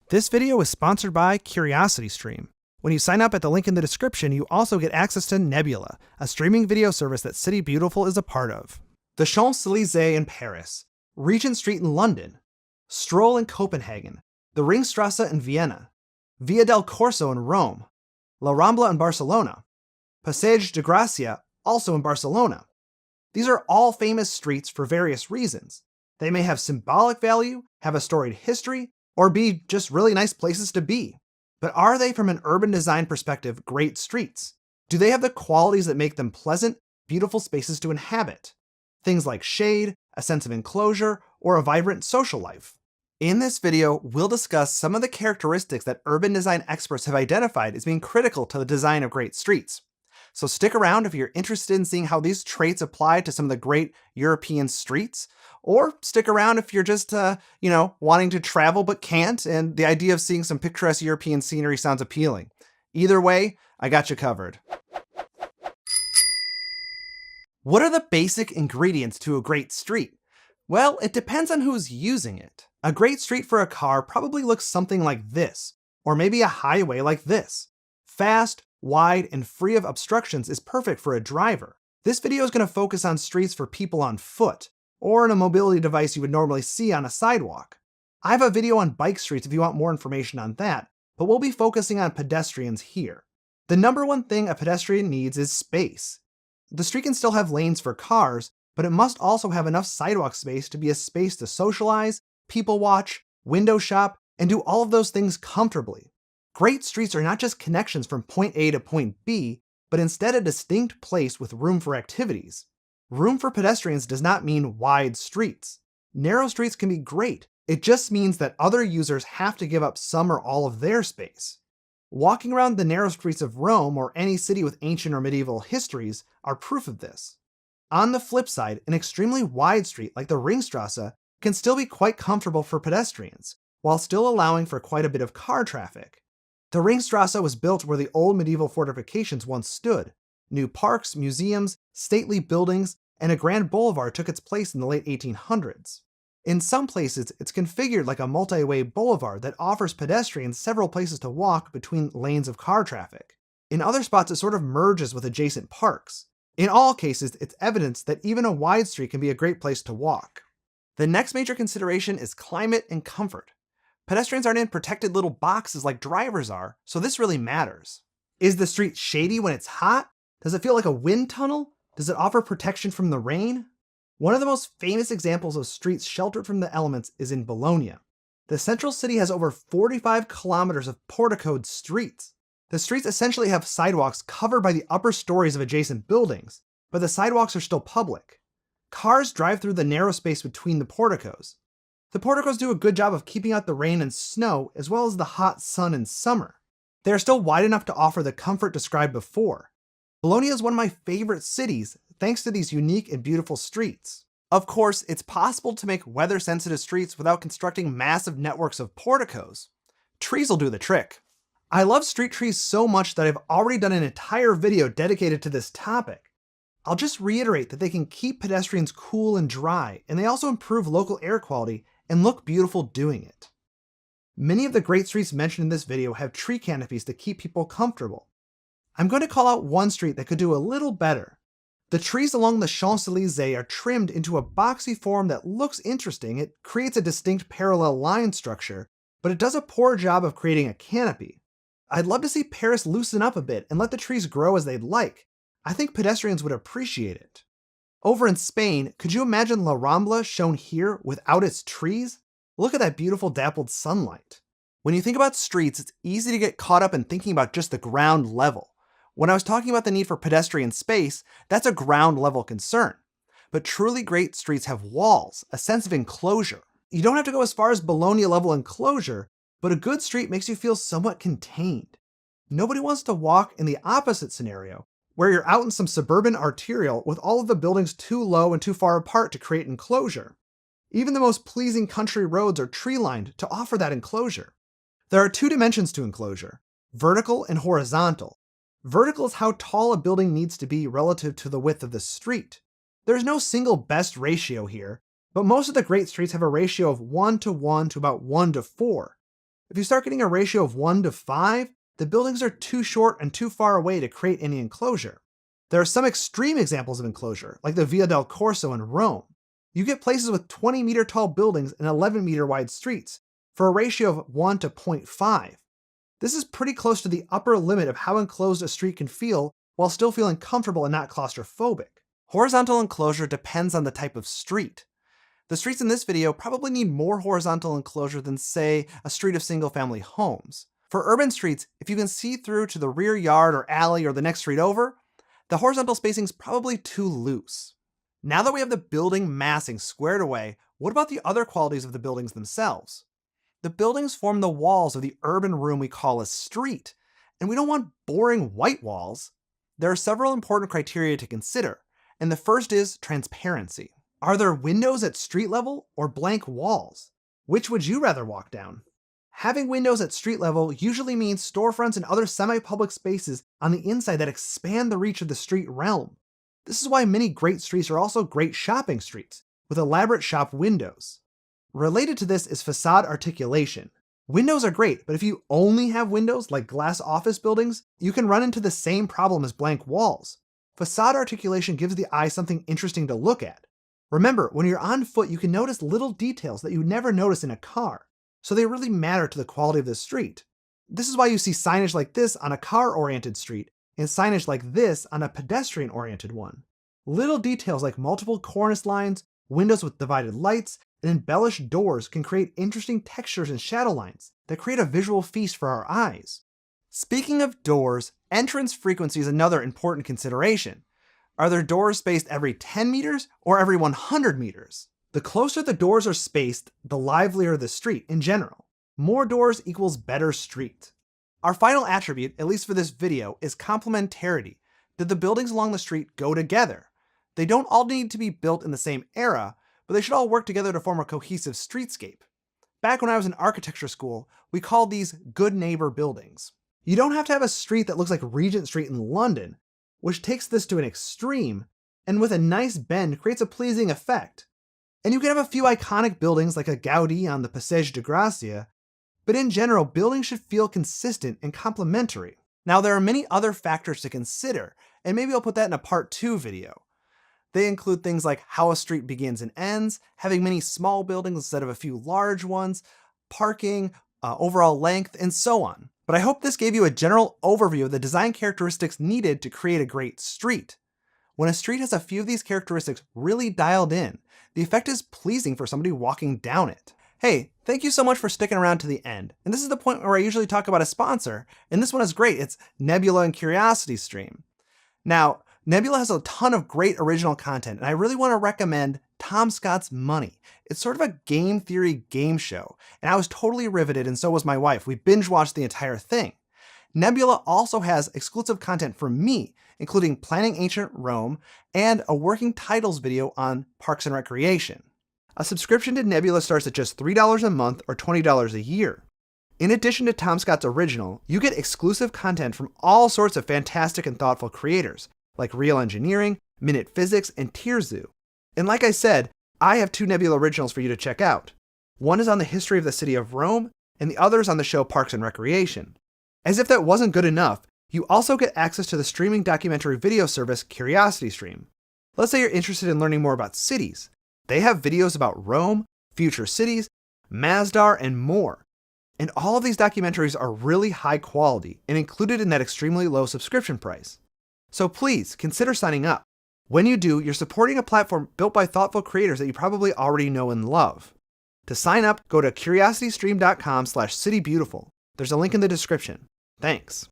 This video is sponsored by CuriosityStream. When you sign up at the link in the description, you also get access to Nebula, a streaming video service that City Beautiful is a part of. The Champs-Élysées in Paris, Regent Street in London, Stroll in Copenhagen, the Ringstrasse in Vienna, Via del Corso in Rome, La Rambla in Barcelona, Passeig de Gràcia also in Barcelona. These are all famous streets for various reasons. They may have symbolic value, have a storied history, or be just really nice places to be. But are they, from an urban design perspective, great streets? Do they have the qualities that make them pleasant, beautiful spaces to inhabit? Things like shade, a sense of enclosure, or a vibrant social life. In this video, we'll discuss some of the characteristics that urban design experts have identified as being critical to the design of great streets. So stick around if you're interested in seeing how these traits apply to some of the great European streets, or stick around if you're just, wanting to travel but can't, and the idea of seeing some picturesque European scenery sounds appealing. Either way, I got you covered. What are the basic ingredients to a great street? Well, it depends on who's using it. A great street for a car probably looks something like this, or maybe a highway like this. Fast, wide, and free of obstructions is perfect for a driver. This video is going to focus on streets for people on foot, or in a mobility device you would normally see on a sidewalk. I have a video on bike streets if you want more information on that, but we'll be focusing on pedestrians here. The number one thing a pedestrian needs is space. The street can still have lanes for cars, but it must also have enough sidewalk space to be a space to socialize, people watch, window shop, and do all of those things comfortably. Great streets are not just connections from point A to point B, but instead a distinct place with room for activities. Room for pedestrians does not mean wide streets. Narrow streets can be great. It just means that other users have to give up some or all of their space. Walking around the narrow streets of Rome or any city with ancient or medieval histories are proof of this. On the flip side, an extremely wide street like the Ringstrasse can still be quite comfortable for pedestrians, while still allowing for quite a bit of car traffic. The Ringstrasse was built where the old medieval fortifications once stood. New parks, museums, stately buildings, and a grand boulevard took its place in the late 1800s. In some places, it's configured like a multi-way boulevard that offers pedestrians several places to walk between lanes of car traffic. In other spots, it sort of merges with adjacent parks. In all cases, it's evidence that even a wide street can be a great place to walk. The next major consideration is climate and comfort. Pedestrians aren't in protected little boxes like drivers are, so this really matters. Is the street shady when it's hot? Does it feel like a wind tunnel? Does it offer protection from the rain? One of the most famous examples of streets sheltered from the elements is in Bologna. The central city has over 45 kilometers of porticoed streets. The streets essentially have sidewalks covered by the upper stories of adjacent buildings, but the sidewalks are still public. Cars drive through the narrow space between the porticos. The porticos do a good job of keeping out the rain and snow, as well as the hot sun in summer. They are still wide enough to offer the comfort described before. Bologna is one of my favorite cities, thanks to these unique and beautiful streets. Of course, it's possible to make weather-sensitive streets without constructing massive networks of porticos. Trees will do the trick. I love street trees so much that I've already done an entire video dedicated to this topic. I'll just reiterate that they can keep pedestrians cool and dry, and they also improve local air quality and look beautiful doing it. Many of the great streets mentioned in this video have tree canopies to keep people comfortable. I'm going to call out one street that could do a little better. The trees along the Champs-Élysées are trimmed into a boxy form that looks interesting. It creates a distinct parallel line structure, but it does a poor job of creating a canopy. I'd love to see Paris loosen up a bit and let the trees grow as they'd like. I think pedestrians would appreciate it. Over in Spain, could you imagine La Rambla shown here without its trees? Look at that beautiful dappled sunlight. When you think about streets, it's easy to get caught up in thinking about just the ground level. When I was talking about the need for pedestrian space, that's a ground level concern. But truly great streets have walls, a sense of enclosure. You don't have to go as far as Bologna level enclosure, but a good street makes you feel somewhat contained. Nobody wants to walk in the opposite scenario, where you're out in some suburban arterial with all of the buildings too low and too far apart to create enclosure. Even the most pleasing country roads are tree-lined to offer that enclosure. There are two dimensions to enclosure, vertical and horizontal. Vertical is how tall a building needs to be relative to the width of the street. There's no single best ratio here, but most of the great streets have a ratio of 1 to 1 to about 1 to 4. If you start getting a ratio of 1 to 5, the buildings are too short and too far away to create any enclosure. There are some extreme examples of enclosure, like the Via del Corso in Rome. You get places with 20-meter tall buildings and 11-meter wide streets for a ratio of 1 to 0.5. This is pretty close to the upper limit of how enclosed a street can feel while still feeling comfortable and not claustrophobic. Horizontal enclosure depends on the type of street. The streets in this video probably need more horizontal enclosure than, say, a street of single-family homes. For urban streets, if you can see through to the rear yard or alley or the next street over, the horizontal spacing is probably too loose. Now that we have the building massing squared away, what about the other qualities of the buildings themselves? The buildings form the walls of the urban room we call a street, and we don't want boring white walls. There are several important criteria to consider, and the first is transparency. Are there windows at street level or blank walls? Which would you rather walk down? Having windows at street level usually means storefronts and other semi-public spaces on the inside that expand the reach of the street realm. This is why many great streets are also great shopping streets, with elaborate shop windows. Related to this is facade articulation. Windows are great, but if you only have windows like glass office buildings, you can run into the same problem as blank walls. Facade articulation gives the eye something interesting to look at. Remember, when you're on foot, you can notice little details that you never notice in a car, so they really matter to the quality of the street. This is why you see signage like this on a car-oriented street, and signage like this on a pedestrian-oriented one. Little details like multiple cornice lines, windows with divided lights, and embellished doors can create interesting textures and shadow lines that create a visual feast for our eyes. Speaking of doors, entrance frequency is another important consideration. Are their doors spaced every 10 meters or every 100 meters? The closer the doors are spaced, the livelier the street in general. More doors equals better street. Our final attribute, at least for this video, is complementarity. Did the buildings along the street go together? They don't all need to be built in the same era, but they should all work together to form a cohesive streetscape. Back when I was in architecture school, we called these good neighbor buildings. You don't have to have a street that looks like Regent Street in London, which takes this to an extreme, and with a nice bend creates a pleasing effect. And you can have a few iconic buildings like a Gaudi on the Passeig de Gràcia, but in general, buildings should feel consistent and complementary. Now, there are many other factors to consider, and maybe I'll put that in a part 2 video. They include things like how a street begins and ends, having many small buildings instead of a few large ones, parking, overall length, and so on. But I hope this gave you a general overview of the design characteristics needed to create a great street. When a street has a few of these characteristics really dialed in, the effect is pleasing for somebody walking down it. Hey, thank you so much for sticking around to the end. And this is the point where I usually talk about a sponsor, and this one is great. It's Nebula and CuriosityStream. Now, Nebula has a ton of great original content, and I really want to recommend Tom Scott's Money. It's sort of a game theory game show, and I was totally riveted, and so was my wife. We binge watched the entire thing. Nebula also has exclusive content from me, including Planning Ancient Rome and a working titles video on Parks and Recreation. A subscription to Nebula starts at just $3 a month or $20 a year. In addition to Tom Scott's original, you get exclusive content from all sorts of fantastic and thoughtful creators, like Real Engineering, Minute Physics, and Tierzoo. And like I said, I have 2 Nebula originals for you to check out. One is on the history of the city of Rome, and the other is on the show Parks and Recreation. As if that wasn't good enough, you also get access to the streaming documentary video service CuriosityStream. Let's say you're interested in learning more about cities. They have videos about Rome, future cities, Masdar, and more. And all of these documentaries are really high quality and included in that extremely low subscription price. So please consider signing up. When you do, you're supporting a platform built by thoughtful creators that you probably already know and love. To sign up, go to curiositystream.com/citybeautiful. There's a link in the description. Thanks.